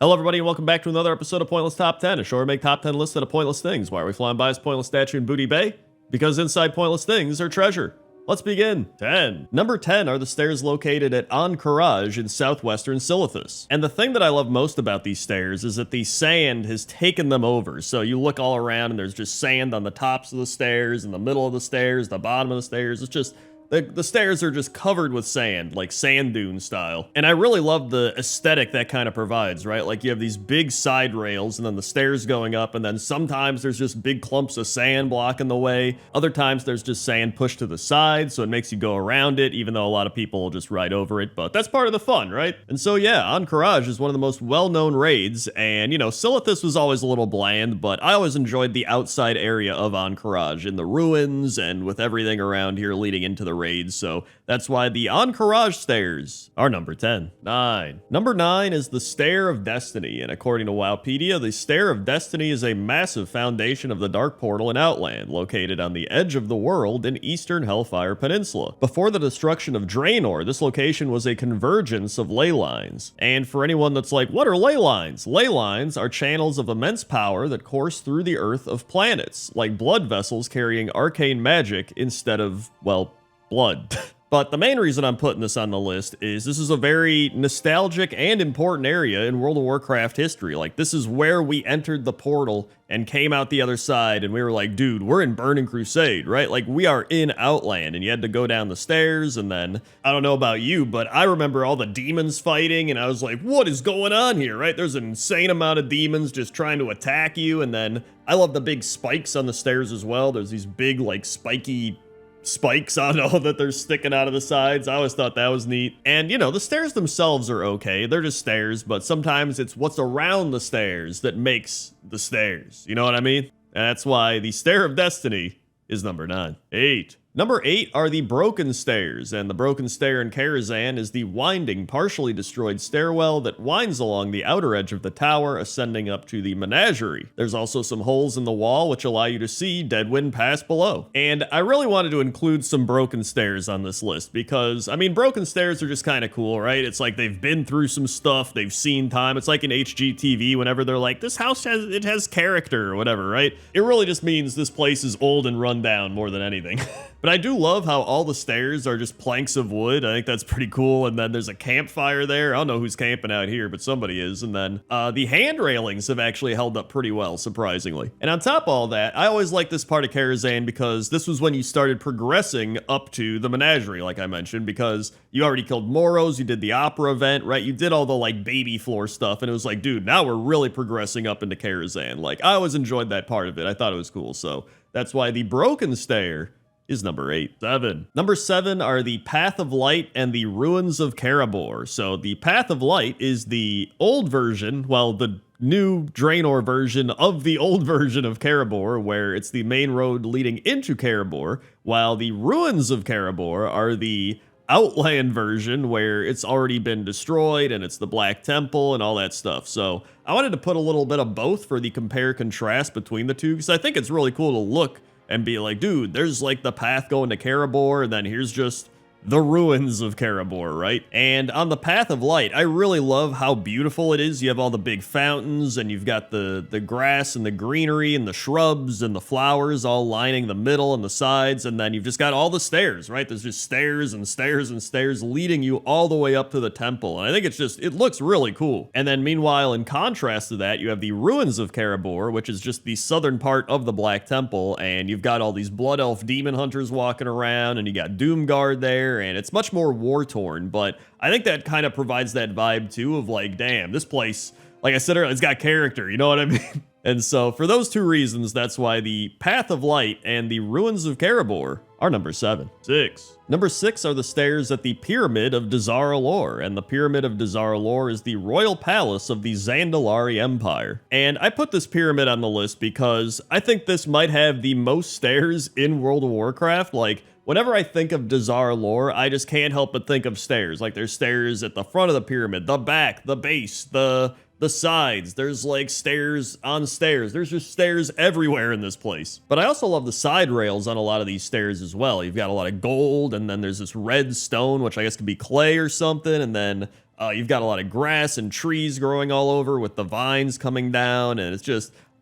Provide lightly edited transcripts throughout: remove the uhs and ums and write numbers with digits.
Hello, everybody, and welcome back to another episode of Pointless Top 10, a show where we make top 10 lists of pointless things. Why are we flying by as pointless statue in Booty Bay? Because inside pointless things are treasure. Let's begin. 10. Number 10 are the stairs located at Wowcrendor in southwestern Silithus. And the thing that I love most about these stairs is that the sand has taken them over. So you look all around and there's just sand on the tops of the stairs, in the middle of the stairs, the bottom of the stairs. It's just... The stairs are just covered with sand, like sand dune style. And I really love the aesthetic that kind of provides, right? Like you have these big side rails and then the stairs going up, and then sometimes there's just big clumps of sand blocking the way. Other times there's just sand pushed to the side, so it makes you go around it, even though a lot of people will just ride over it, but that's part of the fun, right? And so yeah, Wowcrendor is one of the most well-known raids, and you know, Silithus was always a little bland, but I always enjoyed the outside area of Wowcrendor, in the ruins and with everything around here leading into the raids, so that's why the Wowcrendor stairs are number 10. 9. Number 9 is the Stair of Destiny, and according to Wowpedia, the Stair of Destiny is a massive foundation of the Dark Portal in Outland, located on the edge of the world in eastern Hellfire Peninsula. Before the destruction of Draenor, this location was a convergence of ley lines. And for anyone that's like, what are ley lines? Ley lines are channels of immense power that course through the earth of planets, like blood vessels carrying arcane magic instead of, well, blood. But the main reason I'm putting this on the list is this is a very nostalgic and important area in World of Warcraft history. Like, this is where we entered the portal and came out the other side, and we were like, dude, we're in Burning Crusade, right? Like, we are in Outland, and you had to go down the stairs, and then, I don't know about you, but I remember all the demons fighting, and I was like, what is going on here, right? There's an insane amount of demons just trying to attack you, and then I love the big spikes on the stairs as well. There's these big, like, spiky spikes on all that they're sticking out of the sides. I always thought that was neat. And you know, the stairs themselves are okay. They're just stairs, but sometimes it's what's around the stairs that makes the stairs. You know what I mean? And that's why the Stair of Destiny is number 9. 8. Number 8 are the Broken Stairs, and the Broken Stair in Karazhan is the winding, partially destroyed stairwell that winds along the outer edge of the tower, ascending up to the menagerie. There's also some holes in the wall which allow you to see Deadwind pass below. And I really wanted to include some Broken Stairs on this list because, I mean, Broken Stairs are just kind of cool, right? It's like they've been through some stuff, they've seen time. It's like in HGTV whenever they're like, this house has character or whatever, right? It really just means this place is old and run down more than anything. But I do love how all the stairs are just planks of wood. I think that's pretty cool. And then there's a campfire there. I don't know who's camping out here, but somebody is. And then the hand railings have actually held up pretty well, surprisingly. And on top of all that, I always like this part of Karazhan because this was when you started progressing up to the menagerie, like I mentioned, because you already killed Moros, you did the opera event, right? You did all the like baby floor stuff. And it was like, dude, now we're really progressing up into Karazhan. Like, I always enjoyed that part of it. I thought it was cool. So that's why the Broken Stair is number 8. 7. Number 7 are the Path of Light and the Ruins of Karabor. So the Path of Light is the old version, well, the new Draenor version of the old version of Karabor, where it's the main road leading into Karabor, while the Ruins of Karabor are the Outland version where it's already been destroyed and it's the Black Temple and all that stuff. So I wanted to put a little bit of both for the compare contrast between the two, because I think it's really cool to look and be like, dude, there's like the path going to Karabor, and then here's just the ruins of Karabor, right? And on the Path of Light, I really love how beautiful it is. You have all the big fountains, and you've got the grass and the greenery and the shrubs and the flowers all lining the middle and the sides, and then you've just got all the stairs, right? There's just stairs and stairs and stairs leading you all the way up to the temple, and I think it's just, it looks really cool. And then meanwhile, in contrast to that, you have the Ruins of Karabor, which is just the southern part of the Black Temple, and you've got all these Blood Elf demon hunters walking around, and you got Doomguard there, and it's much more war-torn, but I think that kind of provides that vibe too of like, damn, this place, like I said earlier, it's got character, you know what I mean? And so for those two reasons, that's why the Path of Light and the Ruins of Karabor are number 7. 6. Number 6 are the stairs at the Pyramid of Dazar'alor, and the Pyramid of Dazar'alor is the royal palace of the Zandalari Empire. And I put this pyramid on the list because I think this might have the most stairs in World of Warcraft. Like, whenever I think of Dazar'alor, I just can't help but think of stairs. Like, there's stairs at the front of the pyramid, the back, the base, the sides. There's like stairs on stairs. There's just stairs everywhere in this place. But I also love the side rails on a lot of these stairs as well. You've got a lot of gold, and then there's this red stone, which I guess could be clay or something, and then You've got a lot of grass and trees growing all over with the vines coming down, and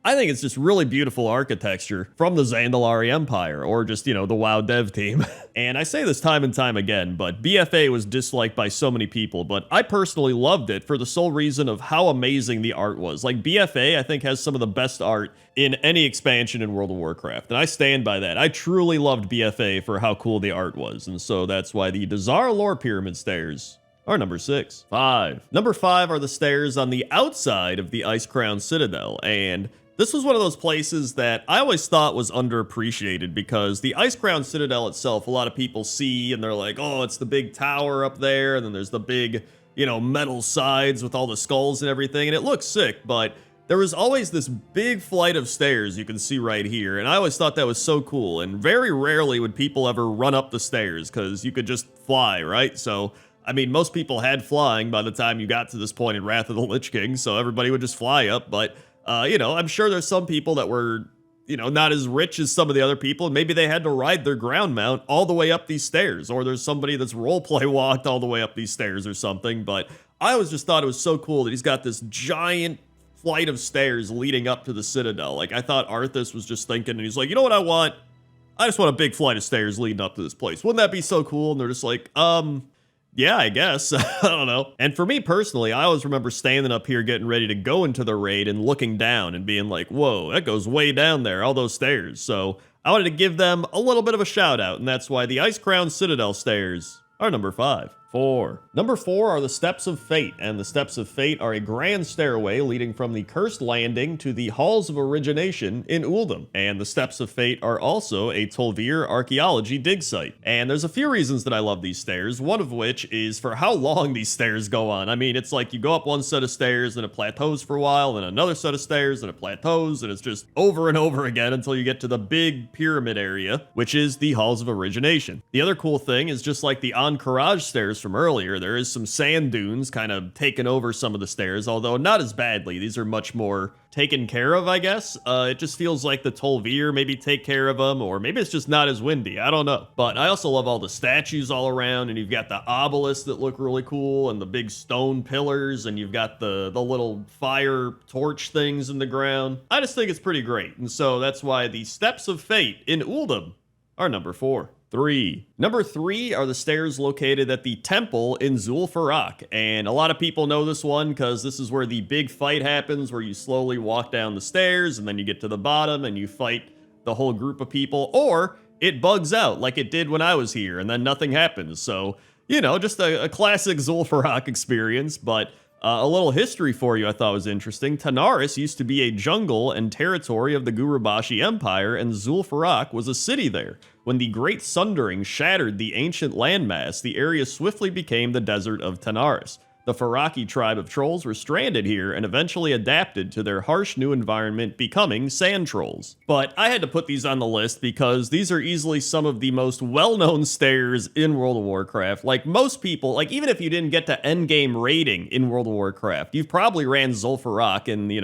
I think it's just really beautiful architecture from the Zandalari Empire, or just, the WoW dev team. And I say this time and time again, but BFA was disliked by so many people, but I personally loved it for the sole reason of how amazing the art was. Like, BFA, I think, has some of the best art in any expansion in World of Warcraft, and I stand by that. I truly loved BFA for how cool the art was, and so that's why the Dazar Lore Pyramid Stairs are number 6. 5. Number 5 are the stairs on the outside of the Icecrown Citadel, and this was one of those places that I always thought was underappreciated, because the Icecrown Citadel itself, a lot of people see and they're like, oh, it's the big tower up there, and then there's the big, metal sides with all the skulls and everything, and it looks sick, but there was always this big flight of stairs you can see right here, and I always thought that was so cool, and very rarely would people ever run up the stairs, because you could just fly, right? So, I mean, most people had flying by the time you got to this point in Wrath of the Lich King, so everybody would just fly up, but I'm sure there's some people that were, not as rich as some of the other people, and maybe they had to ride their ground mount all the way up these stairs, or there's somebody that's roleplay walked all the way up these stairs or something, but I always just thought it was so cool that he's got this giant flight of stairs leading up to the Citadel. Like, I thought Arthas was just thinking, and he's like, you know what I want? I just want a big flight of stairs leading up to this place. Wouldn't that be so cool? And they're just like, yeah, I guess. I don't know. And for me personally, I always remember standing up here getting ready to go into the raid and looking down and being like, whoa, that goes way down there, all those stairs. So I wanted to give them a little bit of a shout out, and that's why the Icecrown Citadel stairs are number 5. 4. Number 4 are the Steps of Fate, and the Steps of Fate are a grand stairway leading from the Cursed Landing to the Halls of Origination in Uldum. And the Steps of Fate are also a Tol'vir archaeology dig site. And there's a few reasons that I love these stairs, one of which is for how long these stairs go on. I mean, it's like you go up one set of stairs and it plateaus for a while, then another set of stairs and it plateaus, and it's just over and over again until you get to the big pyramid area, which is the Halls of Origination. The other cool thing is, just like the Ahn'Qiraj stairs from earlier, there is some sand dunes kind of taking over some of the stairs, although not as badly. These are much more taken care of, I guess. It just feels like the Tol'vir maybe take care of them, or maybe it's just not as windy. I don't know. But I also love all the statues all around, and you've got the obelisks that look really cool, and the big stone pillars, and you've got the little fire torch things in the ground. I just think it's pretty great, and so that's why the Steps of Fate in Uldum are number 4. 3. Number 3 are the stairs located at the temple in Zul'Farrak, and a lot of people know this one because this is where the big fight happens, where you slowly walk down the stairs and then you get to the bottom and you fight the whole group of people, or it bugs out like it did when I was here and then nothing happens. So, just a classic Zul'Farrak experience. But a little history for you I thought was interesting. Tanaris used to be a jungle and territory of the Gurubashi Empire, and Zul'Farrak was a city there. When the Great Sundering shattered the ancient landmass, the area swiftly became the desert of Tanaris. The Faraki tribe of trolls were stranded here and eventually adapted to their harsh new environment, becoming sand trolls. But I had to put these on the list because these are easily some of the most well-known stairs in World of Warcraft. Like, most people, like, even if you didn't get to endgame raiding in World of Warcraft, you've probably ran Zul'Farrak in, the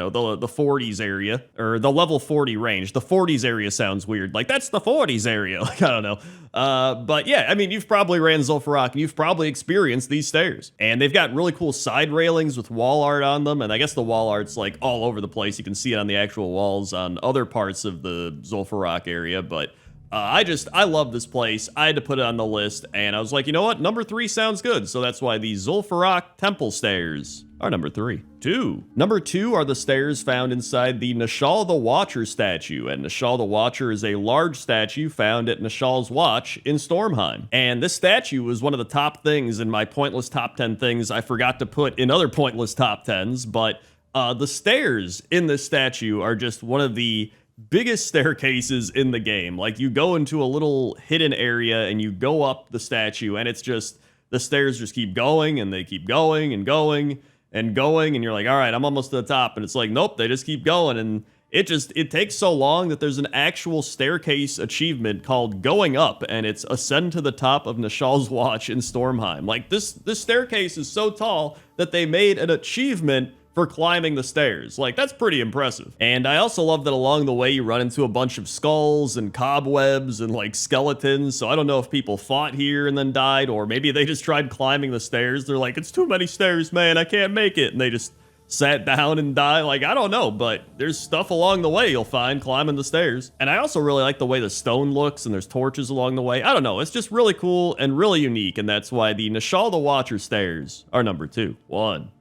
40s area, or the level 40 range. The 40s area sounds weird. Like, that's the 40s area. Like, I don't know. But yeah, I mean, you've probably ran Zul'Farrak, and you've probably experienced these stairs. And they've got really cool side railings with wall art on them, and I guess the wall art's like all over the place. You can see it on the actual walls on other parts of the Zul'Farrak area, but I love this place. I had to put it on the list, and I was like, you know what? Number 3 sounds good, so that's why the Zul'Farrak Temple Stairs are number 3. 2. Number 2 are the stairs found inside the Nashal the Watcher statue, and Nashal the Watcher is a large statue found at Nashal's Watch in Stormheim. And this statue was one of the top things in my pointless top 10 things I forgot to put in other pointless top 10s, but the stairs in this statue are just one of the biggest staircases in the game. Like, you go into a little hidden area and you go up the statue, and it's just, the stairs just keep going, and they keep going and going and going, and you're like, all right, I'm almost to the top, and it's like, nope, they just keep going, and it takes so long that there's an actual staircase achievement called Going Up, and it's Ascend to the Top of Nashal's Watch in Stormheim. Like, this staircase is so tall that they made an achievement for climbing the stairs. Like, that's pretty impressive. And I also love that along the way you run into a bunch of skulls and cobwebs and like skeletons. So I don't know if people fought here and then died, or maybe they just tried climbing the stairs. They're like, it's too many stairs, man, I can't make it. And they just sat down and died. Like, I don't know, but there's stuff along the way you'll find climbing the stairs. And I also really like the way the stone looks, and there's torches along the way. I don't know, it's just really cool and really unique, and that's why the Nishal the Watcher stairs are number 2.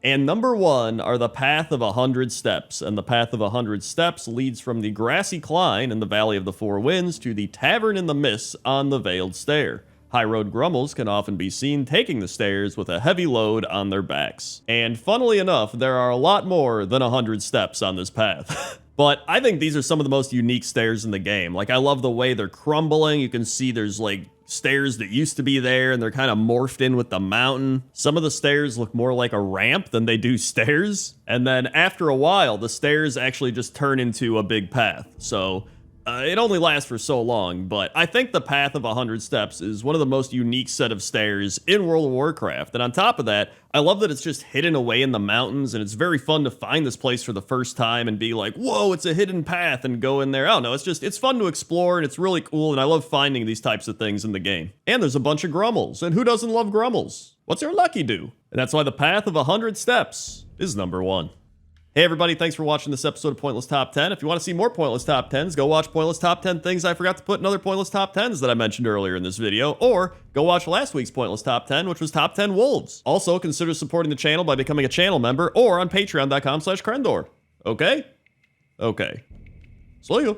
And number 1 are the Path of 100 Steps, and the Path of 100 Steps leads from the grassy Klein in the Valley of the Four Winds to the Tavern in the Mists on the Veiled Stair. High road grummels can often be seen taking the stairs with a heavy load on their backs. And funnily enough, there are a lot more than 100 steps on this path. But I think these are some of the most unique stairs in the game. Like, I love the way they're crumbling. You can see there's like stairs that used to be there and they're kind of morphed in with the mountain. Some of the stairs look more like a ramp than they do stairs. And then after a while, the stairs actually just turn into a big path. So it only lasts for so long, but I think the Path of 100 Steps is one of the most unique set of stairs in World of Warcraft. And on top of that, I love that it's just hidden away in the mountains, and it's very fun to find this place for the first time and be like, whoa, it's a hidden path, and go in there. I don't know, it's fun to explore, and it's really cool, and I love finding these types of things in the game. And there's a bunch of grummels, and who doesn't love grummels? What's your lucky do? And that's why the Path of 100 Steps is number 1. Hey everybody, thanks for watching this episode of Pointless Top 10. If you want to see more Pointless Top 10s, go watch Pointless Top 10 Things I Forgot to Put in Other Pointless Top 10s that I mentioned earlier in this video, or go watch last week's Pointless Top 10, which was Top 10 Wolves. Also, consider supporting the channel by becoming a channel member or on patreon.com/Wowcrendor. Okay? Okay. See ya.